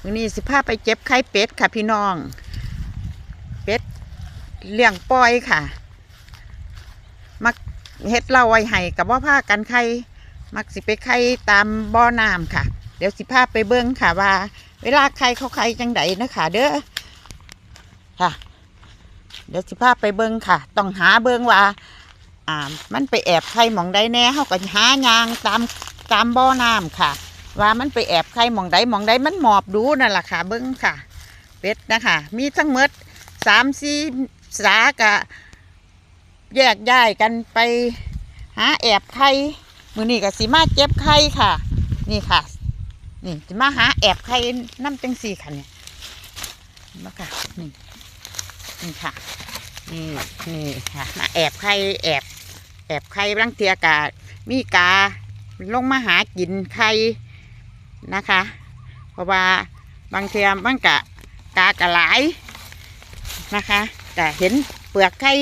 วันนี้สิพาไปเจ็บไข่เป็ดค่ะพี่น้องเป็ดเลี้ยงปล่อยค่ะมักเฮ็ดเล่าไว้ให้กับว่าผ้ากันไข่มักสิไปไข่ตามบ่อน้ำค่ะเดี๋ยวสิพาไปเบิ่งค่ะว่าเวลาไข่เขาไข่จังไดนะคะเด้อค่ะเดี๋ยวสิพาไปเบิ่งค่ะต้องหาเบิ่งว่ามันไปแอบไข่หม่องใดแน่เฮาก็หายางตามบ่อน้ำค่ะว่ามันไปแอบไข่หม่องใดมันหมอบดูนั่นแหละค่ะเบิ่งค่ะเป็ดนะคะมีทั้งหมด3-4 สากะแยกย้ายกันไปหาแอบไข่มื้อนี้ก็สิมาเจ็บไข่ค่ะนี่ค่ะนี่สิมาหาแอบไข่น้ำจังสี่ค่ะเนี่ยมาค่ะนี่ค่ะนี่ค่ะมาแอบไข่แอบไข่บางเทียกะมีกาลงมาหากินไข่นะคะเพราะว่าบางเทียมันกะหลายนะคะแต่เห็นเปลือกไข่